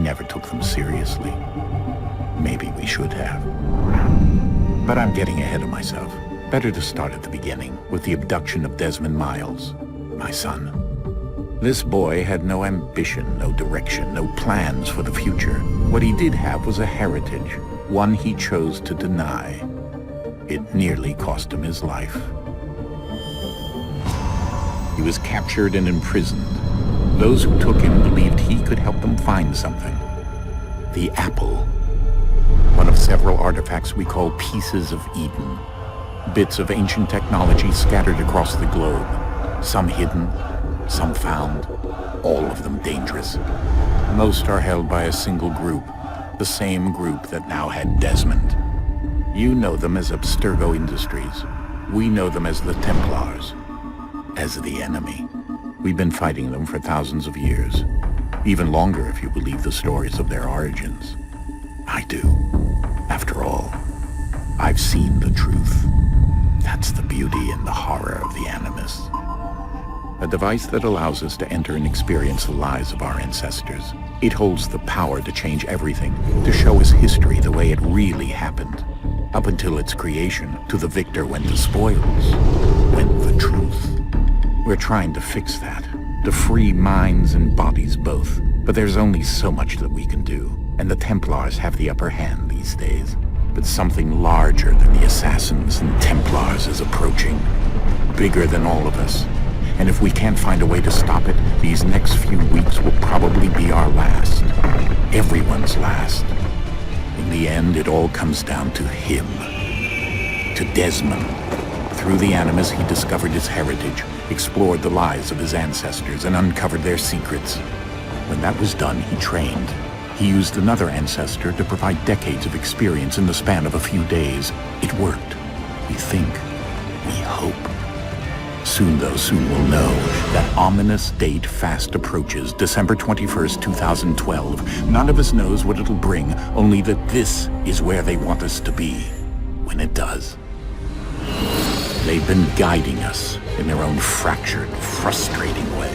never took them seriously. Maybe we should have. But I'm getting ahead of myself. Better to start at the beginning, with the abduction of Desmond Miles, my son. This boy had no ambition, no direction, no plans for the future. What he did have was a heritage, one he chose to deny. It nearly cost him his life. He was captured and imprisoned. Those who took him believed he could help them find something. The apple. One of several artifacts we call pieces of Eden. Bits of ancient technology scattered across the globe. Some hidden, some found, all of them dangerous. Most are held by a single group, the same group that now had Desmond. You know them as Abstergo Industries. We know them as the Templars. As the enemy. We've been fighting them for thousands of years. Even longer if you believe the stories of their origins. I do. After all, I've seen the truth. That's the beauty and the horror of the Animus. A device that allows us to enter and experience the lives of our ancestors. It holds the power to change everything, to show us history the way it really happened. Up until its creation, to the victor went the spoils, went the truth. We're trying to fix that, to free minds and bodies both. But there's only so much that we can do, and the Templars have the upper hand these days. But something larger than the Assassins and Templars is approaching, bigger than all of us. And if we can't find a way to stop it, these next few weeks will probably be our last. Everyone's last. In the end, it all comes down to him. To Desmond. Through the Animus, he discovered his heritage, explored the lives of his ancestors, and uncovered their secrets. When that was done, he trained. He used another ancestor to provide decades of experience in the span of a few days. It worked. We think. We hope. Soon, though, soon we'll know. That ominous date fast approaches, December 21st, 2012. None of us knows what it'll bring, only that this is where they want us to be. When it does. They've been guiding us in their own fractured, frustrating way.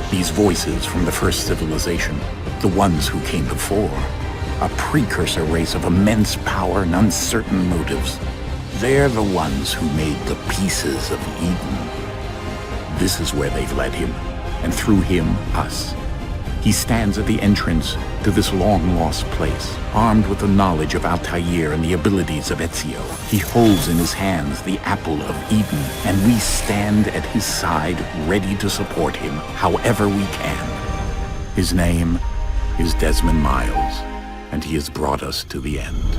These voices from the first civilization, the ones who came before, a precursor race of immense power and uncertain motives. They're the ones who made the pieces of Eden. This is where they've led him, and through him, us. He stands at the entrance to this long-lost place, armed with the knowledge of Altair and the abilities of Ezio. He holds in his hands the apple of Eden, and we stand at his side, ready to support him however we can. His name is Desmond Miles, and he has brought us to the end.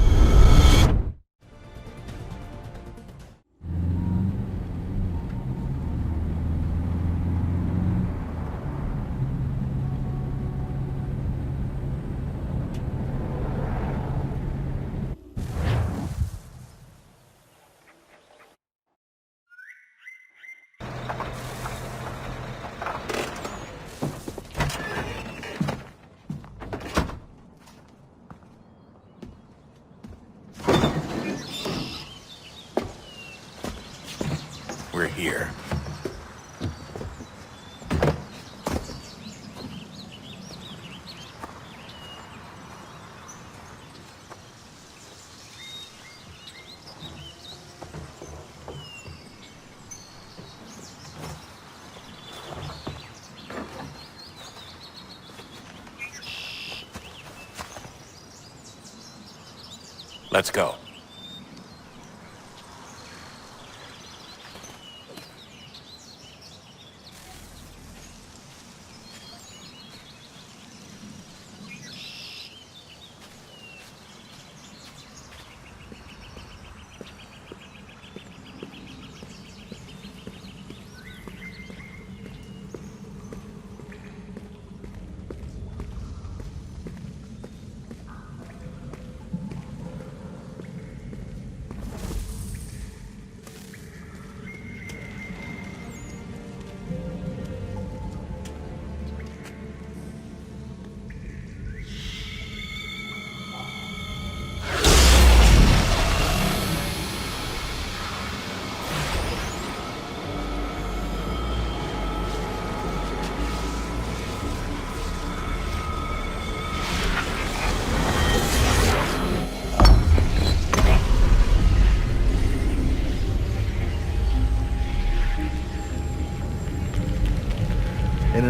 We're here. Let's go.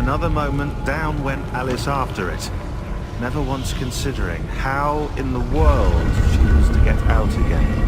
another moment, down went Alice after it, never once considering how in the world she was to get out again.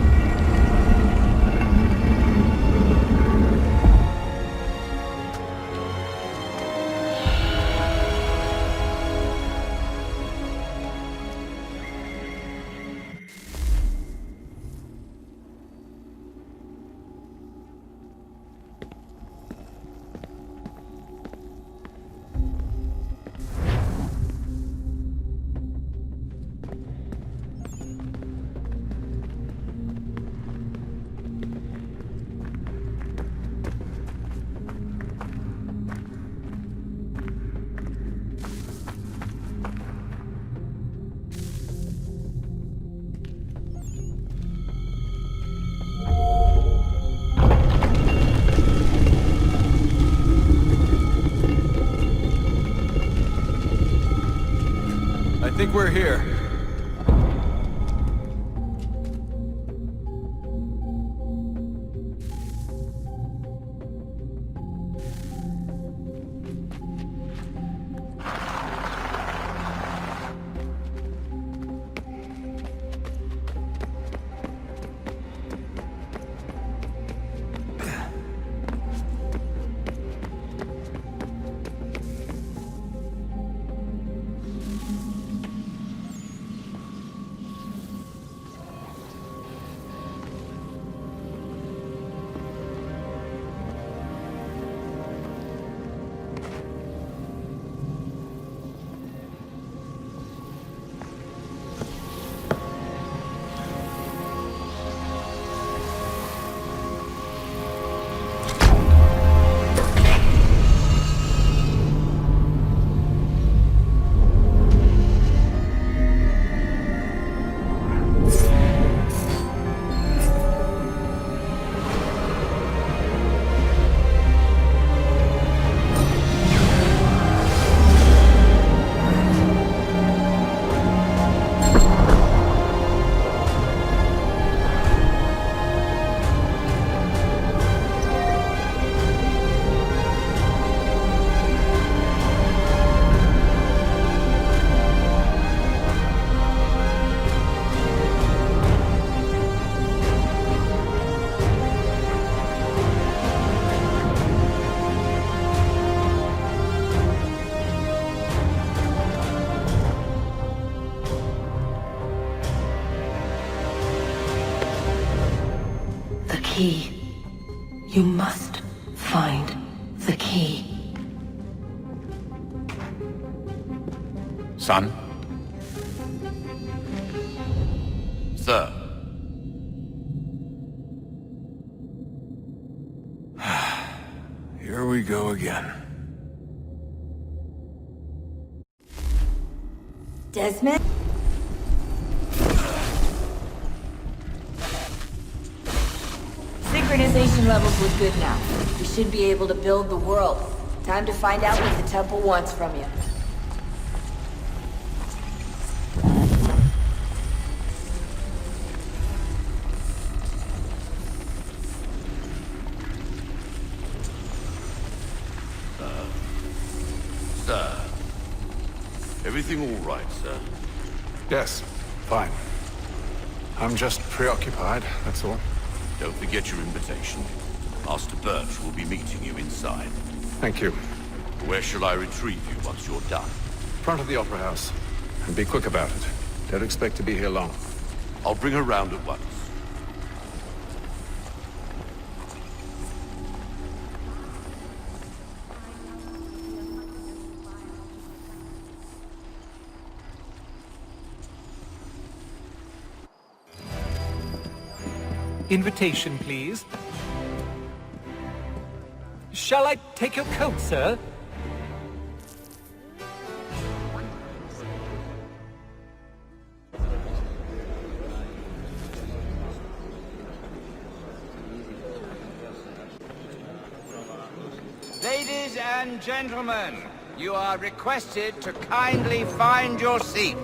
I think we're here. Key. You must find the key. Son? Sir. Here we go again. Desmond? Synchronization levels look good now. We should be able to build the world. Time to find out what the temple wants from you. Sir. Everything all right, sir? Yes, fine. I'm just preoccupied, that's all. Don't forget your invitation. Master Birch will be meeting you inside. Thank you. Where shall I retrieve you once you're done? Front of the Opera House. And be quick about it. Don't expect to be here long. I'll bring her round at once. Invitation, please. Shall I take your coat, sir? Ladies and gentlemen, you are requested to kindly find your seats.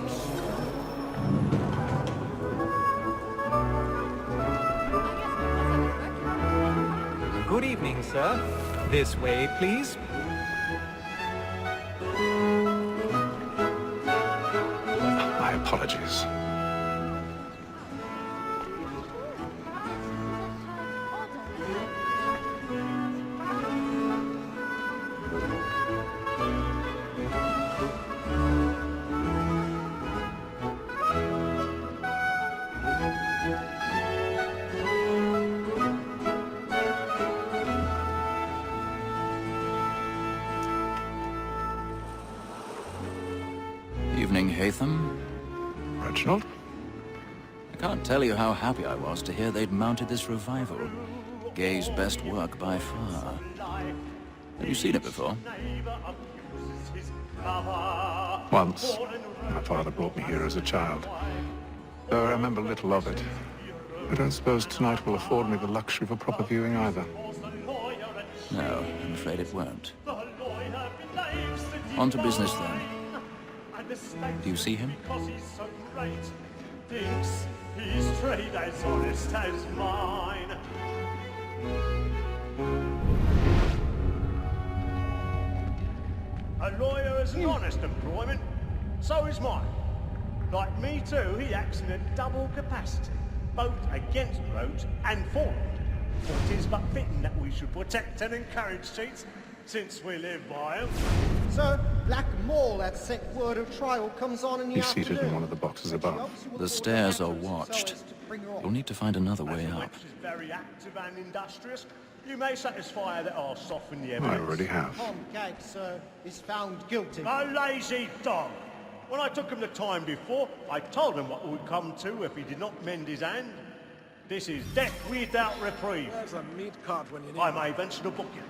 Good evening, sir. This way, please. apologies. Evening, Haytham. Reginald? I can't tell you how happy I was to hear they'd mounted this revival. Gay's best work by far. Have you seen it before? Once. My father brought me here as a child. Though I remember little of it. I don't suppose tonight will afford me the luxury of a proper viewing either. No, I'm afraid it won't. On to business then. Do you see him? Because he's so great, thinks his trade as honest as mine. A lawyer is an honest employment, so is mine. Like me too, he acts in a double capacity, both against roads and for it. For it is but fitting that we should protect and encourage cheats, since we live by them. Sir, Black Mall at sent word of trial comes on in the He's afternoon. seated in one of the boxes above. The stairs are watched. You'll need to find another way As the up. witch is very active and industrious, you may satisfy her that I'll soften the I evidence. already have. Tom Gag, sir, is found guilty. A lazy dog! When I took him the time before, I told him what would come to if he did not mend his hand. This is death without reprieve. There's a meat cart when you need I may venture to book you.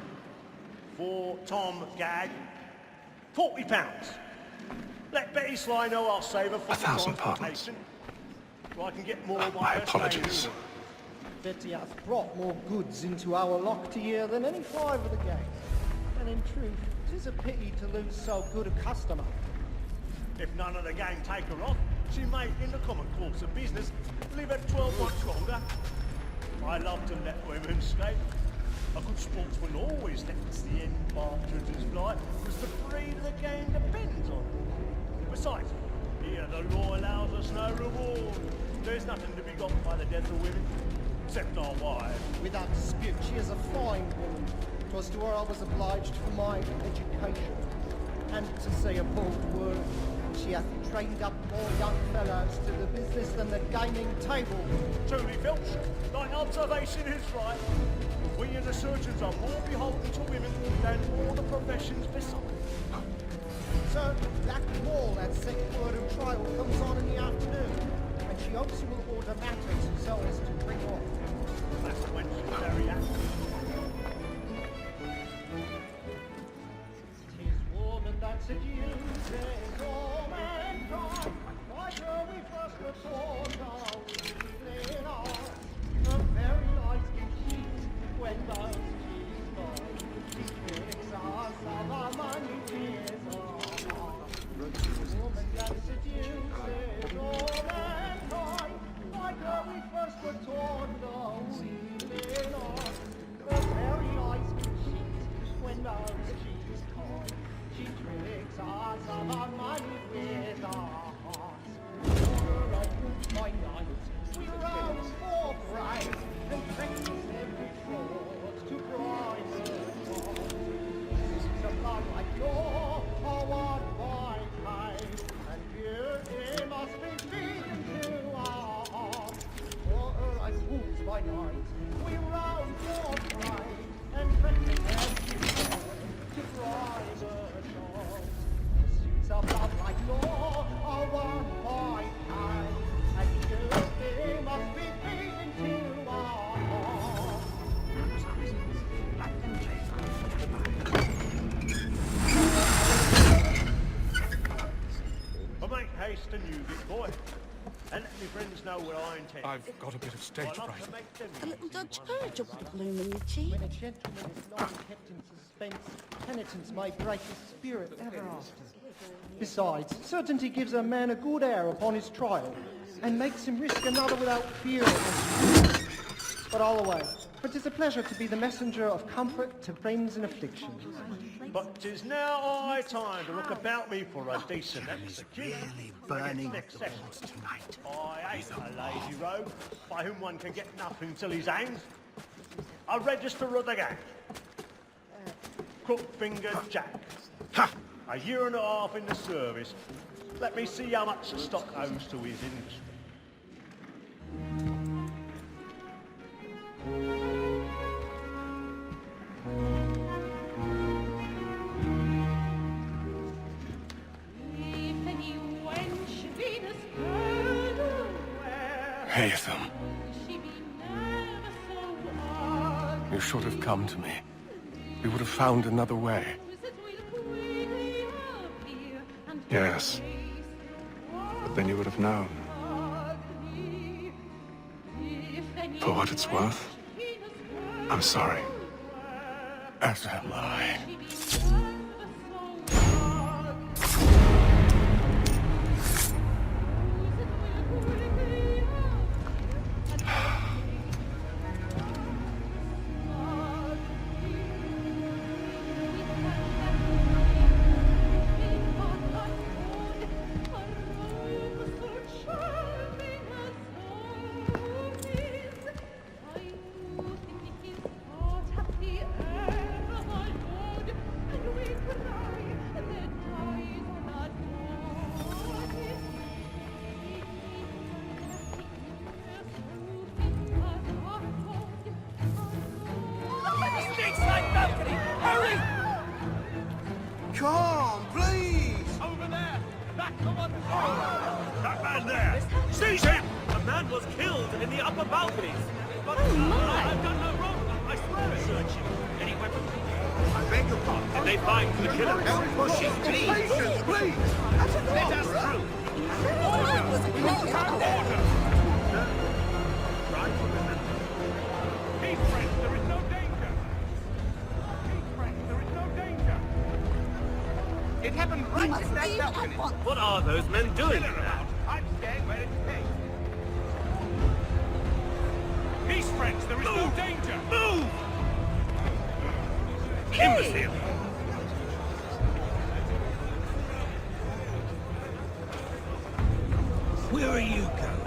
For Tom Gag, £40. Let Betty Sly know I'll save her for 1,000 the pardons. transportation. So I can get more by My her apologies. staying Betty hath brought more goods into our lock year than any five of the gang. And in truth, 'tis a pity to lose so good a customer. If none of the gang take her off, she may, in the common course of business, live at 12 months longer. I love to let women escape. A good sportsman always lets the end partridges fly, because the breed of the game depends on it. Besides, here the law allows us no reward. There's nothing to be got by the death of women, except our wives. Without dispute, she is a fine woman. 'Twas to her I was obliged for my education. And to say a bold word, she hath trained up more young fellows to the business than the gaming table. Truly, Filch, thy observation is right. We and the surgeons are more beholden to women than all the professions besides. Sir, Black Mall at second word of trial comes on in the afternoon, and she hopes you will order matters so as to bring off. That's when she's very active. 'Tis woman that seduces all mankind. Like her we first were taught how we live on. A very nice sheet when those cheese fall. She tricks us of our money is on. Woman that seduces all mankind. Like her we first were taught how we live on. A very nice sheet when those cheese fall. She tricks us of our money with our hearts. My night, we rouse for bright and practice every fraud to bribe the cause. This is a blood like law, or what by time, and beauty must be feeding to our hearts. For like wolves by night, we rouse for bright and practice every fraud to bribe the cause. This is a blood like law, or what by time, and beauty must be feeding to our hearts. But make haste and you get boy. And let me friends know what I intend. I've got a bit of stage I love fright. to make them A little Dutch courage will put a bloom in your cheek. When a gentleman is long kept in suspense, penitence may break his spirit ever after. Besides, certainty gives a man a good air upon his trial, and makes him risk another without fear. But all away, for 'tis a pleasure to be the messenger of comfort to friends in affliction. But 'tis now high time to look about me for a decent execution. burning Next the session. boards tonight. I ain't a lazy rogue, by whom one can get nothing till he's hanged. A register of the gang. Crook-fingered Jack. A year and a half in the service. Let me see how much the stock owes to his industry. Haytham. You should have come to me. We would have found another way. Yes. But then you would have known. For what it's worth, I'm sorry. As am I. Come, please! Over there! Back the one! That man there! Seize him! A man was killed in the upper balconies. But I've done no wrong. I swear it. Search him. Any weapons? I beg your pardon. Did they find the killer? Pushing, please! Patience, please! Let us through! Order! Right. Keep friends, there is no danger. Keep friends, there is no danger. It happened right in that balcony. What are those men doing now? I'm staying where it's safe. Peace, friends, there is no danger. Move! Imbecile! Where are you going?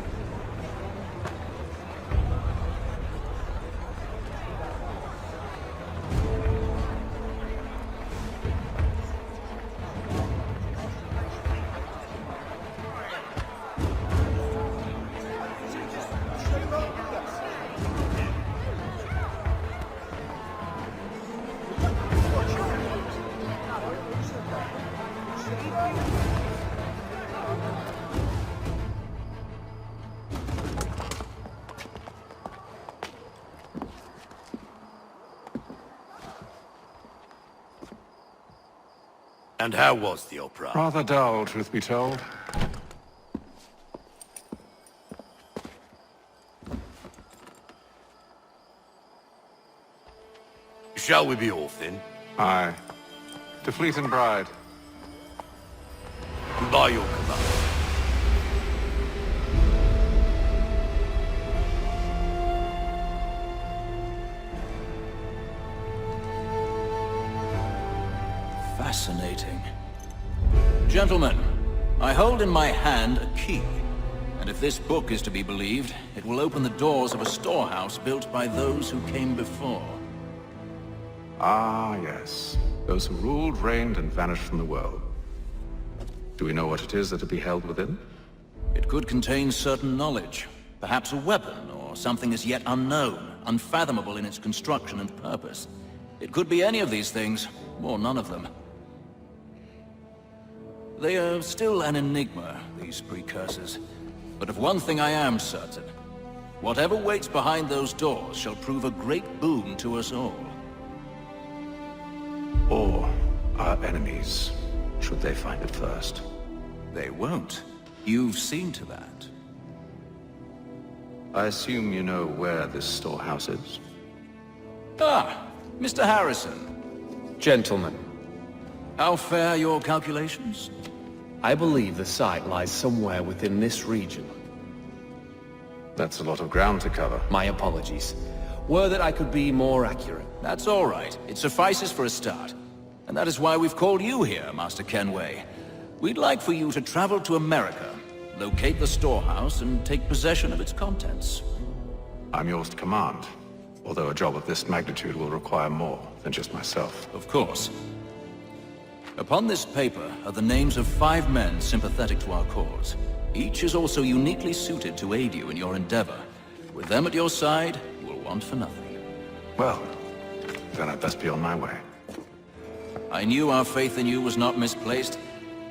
And how was the opera? Rather dull, truth be told. Shall we be off then? Aye. To Fleet and Bride. By your command. Fascinating. Gentlemen, I hold in my hand a key. And if this book is to be believed, it will open the doors of a storehouse built by those who came before. Ah, yes. Those who ruled, reigned, and vanished from the world. Do we know what it is that will be held within? It could contain certain knowledge. Perhaps a weapon, or something as yet unknown, unfathomable in its construction and purpose. It could be any of these things, or none of them. They are still an enigma, these precursors. But of one thing I am certain. Whatever waits behind those doors shall prove a great boon to us all. Or our enemies, should they find it first. They won't. You've seen to that. I assume you know where this storehouse is? Ah, Mr. Harrison. Gentlemen, How fare your calculations? I believe the site lies somewhere within this region. That's a lot of ground to cover. My apologies. Were that I could be more accurate. That's all right. It suffices for a start. And that is why we've called you here, Master Kenway. We'd like for you to travel to America, locate the storehouse, and take possession of its contents. I'm yours to command, although a job of this magnitude will require more than just myself. Of course. Upon this paper are the names of 5 men sympathetic to our cause. Each is also uniquely suited to aid you in your endeavor. With them at your side, you will want for nothing. Well, then I'd best be on my way. I knew our faith in you was not misplaced.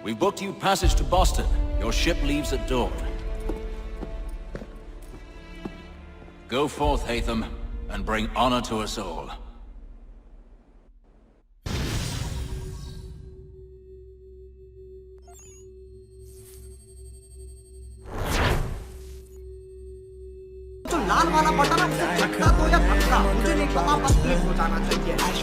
We've booked you passage to Boston. Your ship leaves at dawn. Go forth, Hatham, and bring honor to us all. लाल वाला button है, उससे झटका दो या धक्का, मुझे नहीं पता, बस क्लिक हो जाना चाहिए।